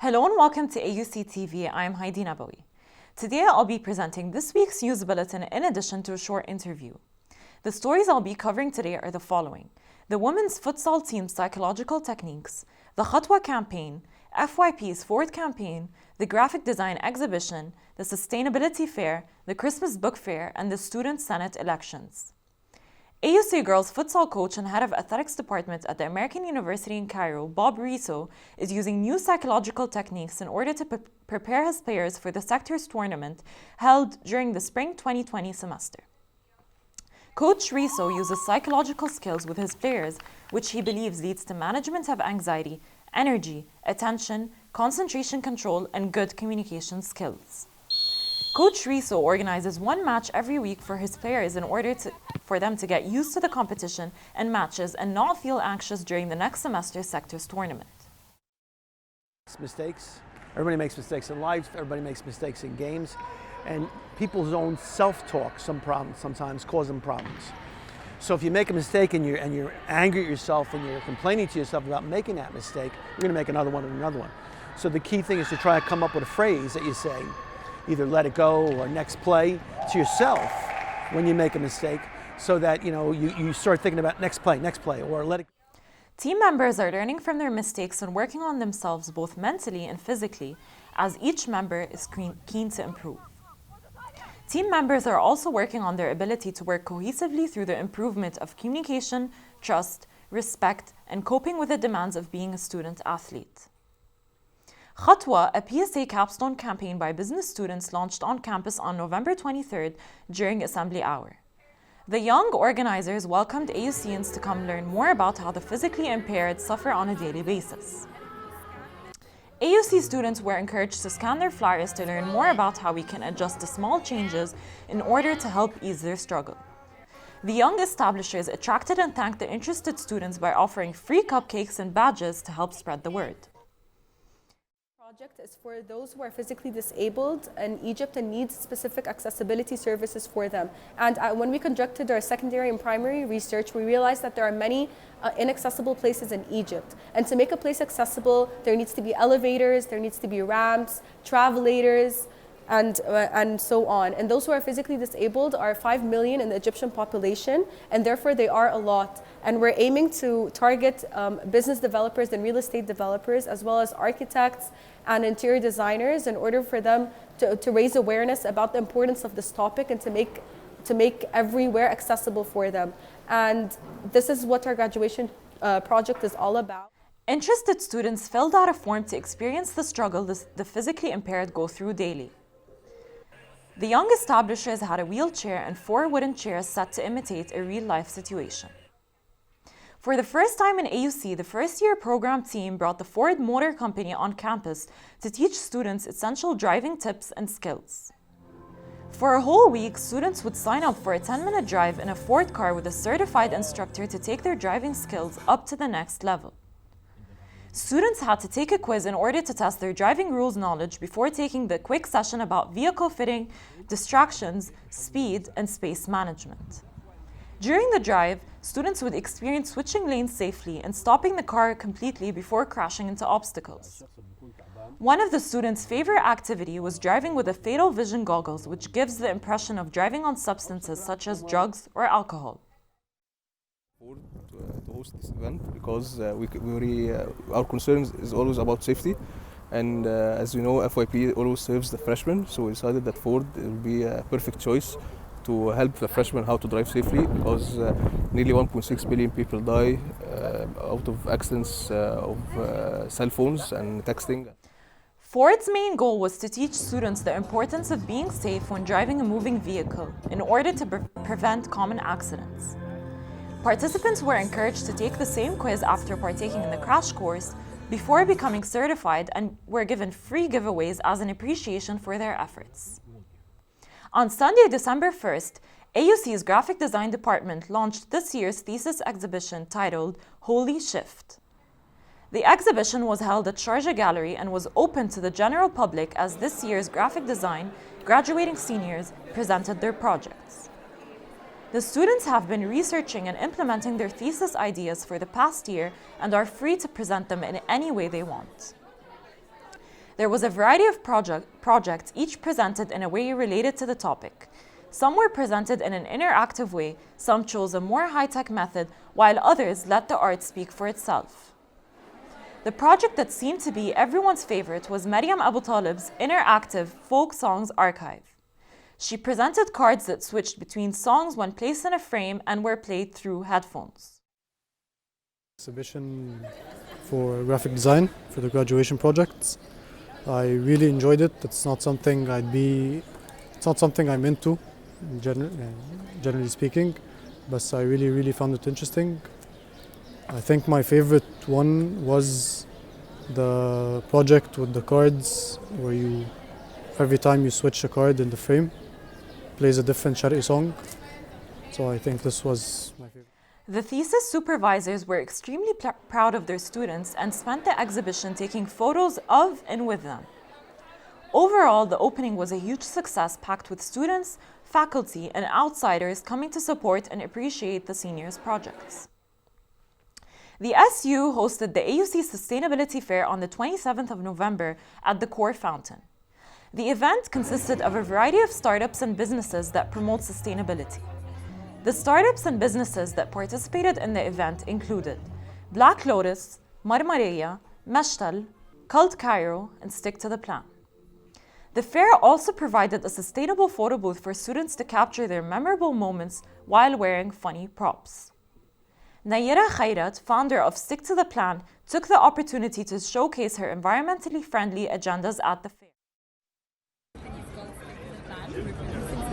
Hello and welcome to AUCTV. I'm Heidi Nabawi. Today I'll be presenting this week's news bulletin in addition to a short interview. The stories I'll be covering today are the following: the women's futsal team's psychological techniques, the Khatwa campaign, FYP's Ford campaign, the graphic design exhibition, the sustainability fair, the Christmas book fair, and the student senate elections. AUC girls futsal coach and head of athletics department at the American University in Cairo, Bob Riso, is using new psychological techniques in order to prepare his players for the sector's tournament held during the spring 2020 semester. Coach Riso uses psychological skills with his players, which he believes leads to management of anxiety, energy, attention, concentration control, and good communication skills. Coach Riso organizes one match every week for his players in order for them to get used to the competition and matches and not feel anxious during the next semester's sector's tournament. Mistakes. Everybody makes mistakes in life. Everybody makes mistakes in games. And people's own self-talk sometimes cause them problems. So if you make a mistake and you're angry at yourself and you're complaining to yourself about making that mistake, you're going to make another one and another one. So the key thing is to try to come up with a phrase that you say, either let it go or next play, to yourself when you make a mistake, so that you start thinking about next play, or let it. Team members are learning from their mistakes and working on themselves both mentally and physically, as each member is keen to improve. Team members are also working on their ability to work cohesively through the improvement of communication, trust, respect, and coping with the demands of being a student athlete. Khatwa, a PSA capstone campaign by business students, launched on campus on November 23rd during assembly hour. The young organizers welcomed AUCians to come learn more about how the physically impaired suffer on a daily basis. AUC students were encouraged to scan their flyers to learn more about how we can adjust to small changes in order to help ease their struggle. The young establishers attracted and thanked the interested students by offering free cupcakes and badges to help spread the word. Project is for those who are physically disabled in Egypt and needs specific accessibility services for them. And when we conducted our secondary and primary research, we realized that there are many inaccessible places in Egypt. And to make a place accessible, there needs to be elevators, there needs to be ramps, travelators, and so on. And those who are physically disabled are 5 million in the Egyptian population, and therefore they are a lot. And we're aiming to target business developers and real estate developers, as well as architects and interior designers, in order for them to raise awareness about the importance of this topic and to make everywhere accessible for them. And this is what our graduation project is all about. Interested students filled out a form to experience the struggle the physically impaired go through daily. The young establishers had a wheelchair and 4 wooden chairs set to imitate a real-life situation. For the first time in AUC, the first-year program team brought the Ford Motor Company on campus to teach students essential driving tips and skills. For a whole week, students would sign up for a 10-minute drive in a Ford car with a certified instructor to take their driving skills up to the next level. Students had to take a quiz in order to test their driving rules knowledge before taking the quick session about vehicle fitting, distractions, speed, and space management. During the drive, students would experience switching lanes safely and stopping the car completely before crashing into obstacles. One of the students' favorite activity was driving with a fatal vision goggles, which gives the impression of driving on substances such as drugs or alcohol. To host this event because our concern is always about safety, and as you know, FYP always serves the freshmen, so we decided that Ford will be a perfect choice to help the freshmen how to drive safely, because nearly 1.6 billion people die out of accidents of cell phones and texting. Ford's main goal was to teach students the importance of being safe when driving a moving vehicle in order to prevent common accidents. Participants were encouraged to take the same quiz after partaking in the crash course before becoming certified, and were given free giveaways as an appreciation for their efforts. On Sunday, December 1st, AUC's graphic design department launched this year's thesis exhibition titled Holy Shift. The exhibition was held at Sharjah Gallery and was open to the general public as this year's graphic design graduating seniors presented their projects. The students have been researching and implementing their thesis ideas for the past year and are free to present them in any way they want. There was a variety of projects, each presented in a way related to the topic. Some were presented in an interactive way, some chose a more high-tech method, while others let the art speak for itself. The project that seemed to be everyone's favorite was Maryam Abu Talib's interactive folk songs archive. She presented cards that switched between songs when placed in a frame and were played through headphones. Exhibition for graphic design for the graduation projects. I really enjoyed it. It's not something I'm into, generally speaking, but I really found it interesting. I think my favorite one was the project with the cards, where every time you switch a card in the frame, plays a different Sharqi song. So I think this was my favorite. The thesis supervisors were extremely proud of their students and spent the exhibition taking photos of and with them. Overall, the opening was a huge success, packed with students, faculty, and outsiders coming to support and appreciate the seniors' projects. The SU hosted the AUC Sustainability Fair on the 27th of November at the Core Fountain. The event consisted of a variety of startups and businesses that promote sustainability. The startups and businesses that participated in the event included Black Lotus, Marmareya, Meshtal, Cult Cairo, and Stick to the Plan. The fair also provided a sustainable photo booth for students to capture their memorable moments while wearing funny props. Nayira Khairat, founder of Stick to the Plan, took the opportunity to showcase her environmentally friendly agendas at the fair.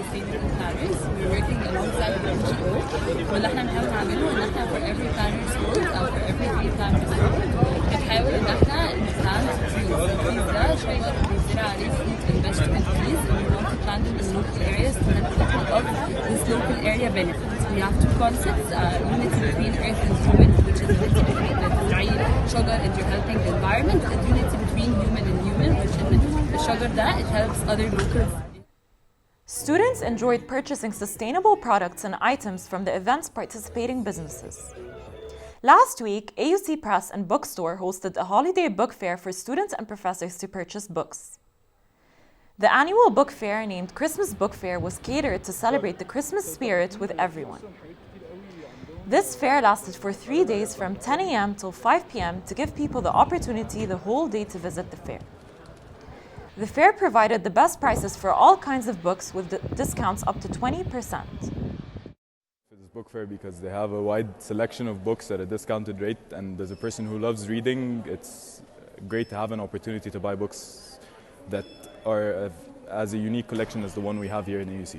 Sustainable planners. We're working alongside the NGO. واللي احنا بنحاول نعمله ان احنا for every planner school او for every 3 planner school بنحاول ان احنا نplant trees. Trees ده شجر بيزرع عليه investment trees and we want to plant them in local areas to the benefit of this local area benefits. We have two concepts, unity between earth and human, which is unity between تزرعي شجر and you're helping the environment, and unity between human and human, which in the شجر ده it helps other locals. Students enjoyed purchasing sustainable products and items from the event's participating businesses. Last week, AUC Press and Bookstore hosted a holiday book fair for students and professors to purchase books. The annual book fair, named Christmas Book Fair, was catered to celebrate the Christmas spirit with everyone. This fair lasted for 3 days from 10 a.m. till 5 p.m. to give people the opportunity the whole day to visit the fair. The fair provided the best prices for all kinds of books with discounts up to 20%. For this book fair because they have a wide selection of books at a discounted rate, and as a person who loves reading, it's great to have an opportunity to buy books that are as a unique collection as the one we have here in AUC.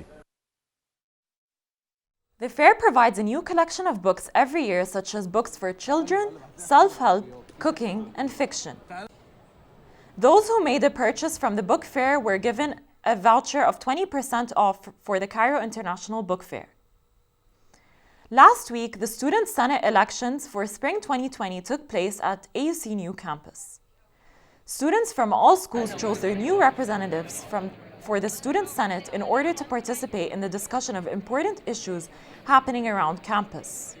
The fair provides a new collection of books every year, such as books for children, self-help, cooking, and fiction. Those who made a purchase from the book fair were given a voucher of 20% off for the Cairo International Book Fair. Last week, the Student Senate elections for spring 2020 took place at AUC New Campus. Students from all schools chose their new representatives for the Student Senate in order to participate in the discussion of important issues happening around campus.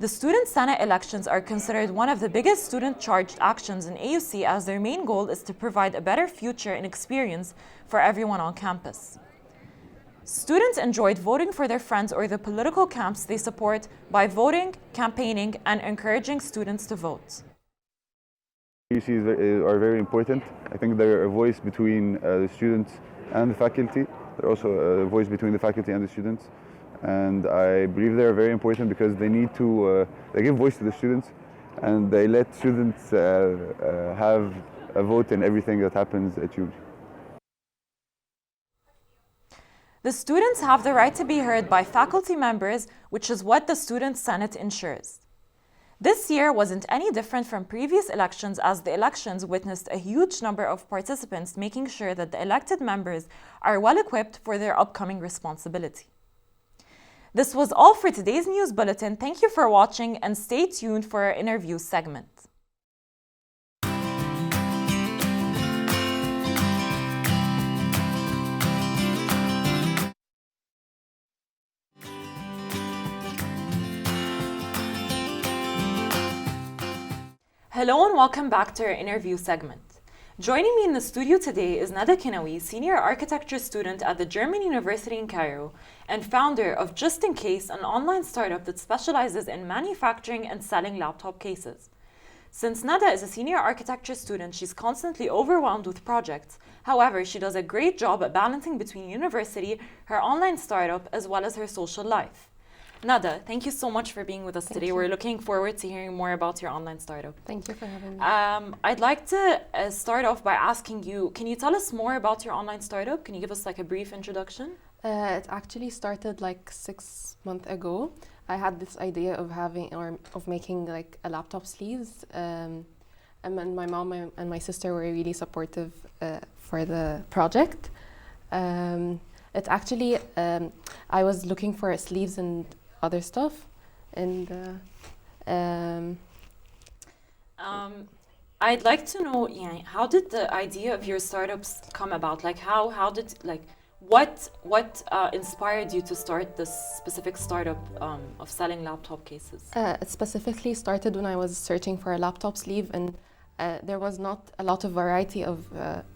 The Student Senate elections are considered one of the biggest student-charged actions in AUC, as their main goal is to provide a better future and experience for everyone on campus. Students enjoyed voting for their friends or the political camps they support by voting, campaigning, and encouraging students to vote. AUCs are very important. I think they're a voice between the students and the faculty. They're also a voice between the faculty and the students. And I believe they're very important because they need to, they give voice to the students and they let students have a vote in everything that happens at UD. The students have the right to be heard by faculty members, which is what the Student Senate ensures. This year wasn't any different from previous elections, as the elections witnessed a huge number of participants, making sure that the elected members are well equipped for their upcoming responsibility. This was all for today's news bulletin. Thank you for watching and stay tuned for our interview segment. Hello and welcome back to our interview segment. Joining me in the studio today is Nada Kinawi, senior architecture student at the German University in Cairo and founder of Just In Case, an online startup that specializes in manufacturing and selling laptop cases. Since Nada is a senior architecture student, she's constantly overwhelmed with projects. However, she does a great job at balancing between university, her online startup, as well as her social life. Nada, thank you so much for being with us today. We're looking forward to hearing more about your online startup. Thank you for having me. I'd like to start off by asking you, can you tell us more about your online startup? Can you give us like a brief introduction? It actually started like 6 months ago. I had this idea of making like a laptop sleeves. And my mom and my sister were really supportive for the project. It actually, I was looking for sleeves and other stuff, and I'd like to know, how did the idea of your startups come about? Like, what inspired you to start this specific startup of selling laptop cases? It specifically started when I was searching for a laptop sleeve, and there was not a lot of variety of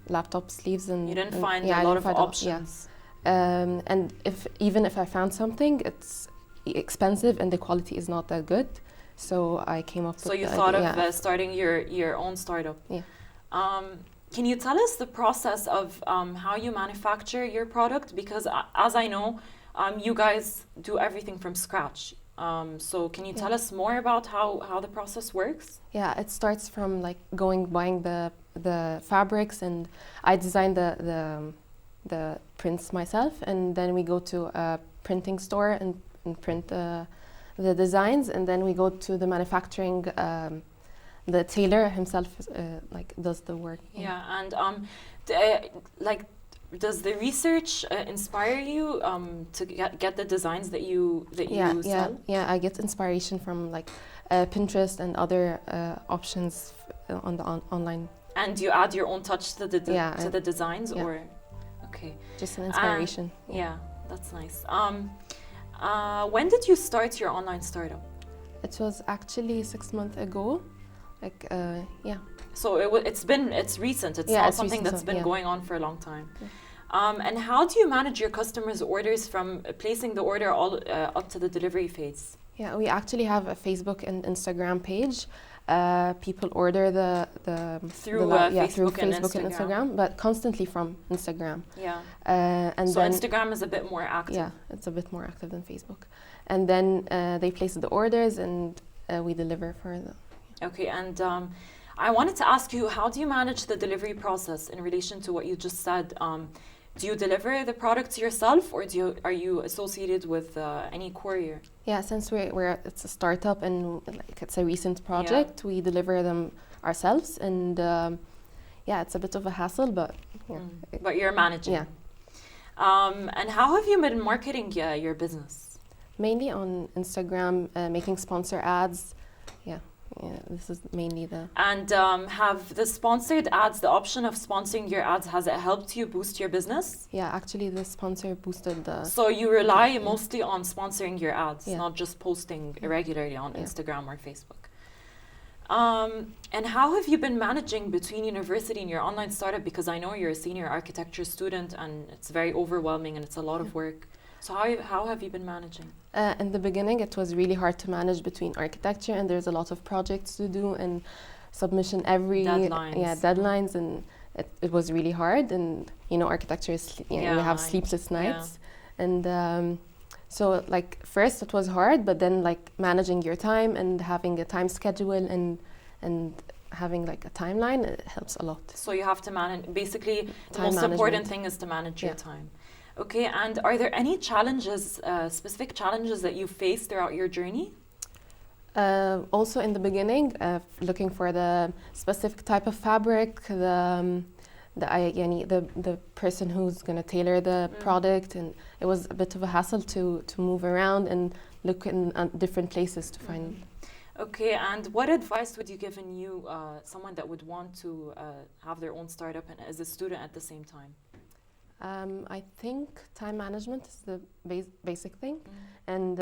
laptop sleeves, and you didn't find a lot of options. And even if I found something, it's expensive and the quality is not that good. So I came up with So you thought of starting your own startup. Yeah. Can you tell us the process of how you manufacture your product? Because as I know, you guys do everything from scratch. So can you tell us more about how the process works? Yeah, it starts from like buying the fabrics, and I design the prints myself, and then we go to a printing store and print the designs, and then we go to the manufacturing. The tailor himself like does the work. Yeah, and does the research inspire you to get the designs that you sell? Yeah, I get inspiration from like Pinterest and other options on the online. And you add your own touch to the designs, or okay, just an inspiration. Yeah, that's nice. When did you start your online startup? It was actually 6 months ago. Like, yeah. So it's recent. It's not something that's been going on for a long time. Yeah. And how do you manage your customers' orders from placing the order all up to the delivery phase? Yeah, we actually have a Facebook and Instagram page. People order through Facebook and Instagram, but constantly from Instagram. Yeah. And so then Instagram is a bit more active. Yeah, it's a bit more active than Facebook. And then they place the orders, and we deliver for them. Okay, and I wanted to ask you, how do you manage the delivery process in relation to what you just said? Do you deliver the products yourself, or are you associated with any courier? Yeah, since it's a startup and like it's a recent project, we deliver them ourselves, and it's a bit of a hassle, but but you're managing. Yeah. And how have you been marketing your business? Mainly on Instagram, making sponsor ads. Yeah, this is mainly the... And have the sponsored ads, the option of sponsoring your ads, has it helped you boost your business? Yeah, actually the sponsor boosted the... So you rely mostly on sponsoring your ads, not just posting irregularly on Instagram or Facebook. And how have you been managing between university and your online startup? Because I know you're a senior architecture student and it's very overwhelming and it's a lot of work. So how have you been managing? In the beginning, it was really hard to manage between architecture, and there's a lot of projects to do and submission deadlines, and it was really hard. And architecture is we have sleepless nights, and so like first it was hard, but then like managing your time and having a time schedule and having like a timeline, it helps a lot. So you have to manage. Basically, the most important thing is to manage your time. Okay, and are there any challenges, specific challenges that you faced throughout your journey? Also in the beginning, looking for the specific type of fabric, the person who's going to tailor the product, and it was a bit of a hassle to move around and look in different places to find. Okay, and what advice would you give someone that would want to have their own startup and as a student at the same time? I think time management is the basic thing, and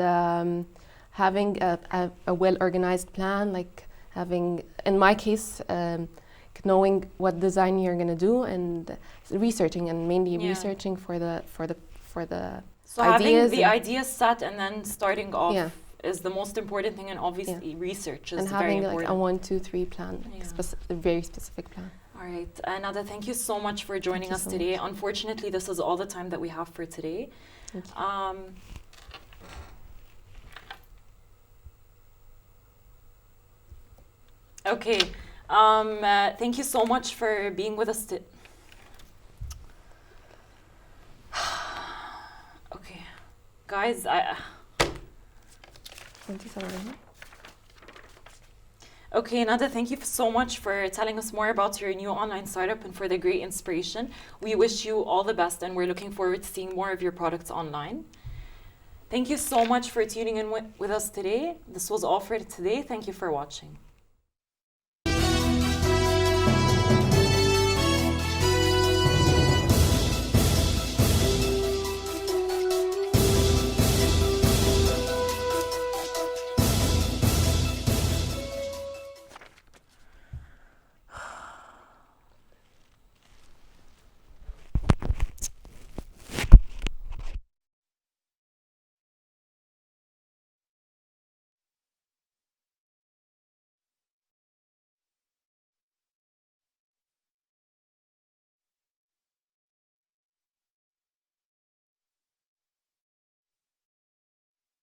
having a well-organized plan, like having, in my case, knowing what design you're gonna do and researching, and mainly researching for the so ideas. Having the ideas set and then starting off is the most important thing, and obviously research is and very having important. like a 1, 2, 3 plan, a very specific plan. All right, Nada, thank you so much for joining us today. Unfortunately, this is all the time that we have for today. Okay, thank you so much for being with us. Okay, guys, Okay, Nada, thank you so much for telling us more about your new online startup and for the great inspiration. We wish you all the best, and we're looking forward to seeing more of your products online. Thank you so much for tuning in with us today. This was all for today. Thank you for watching.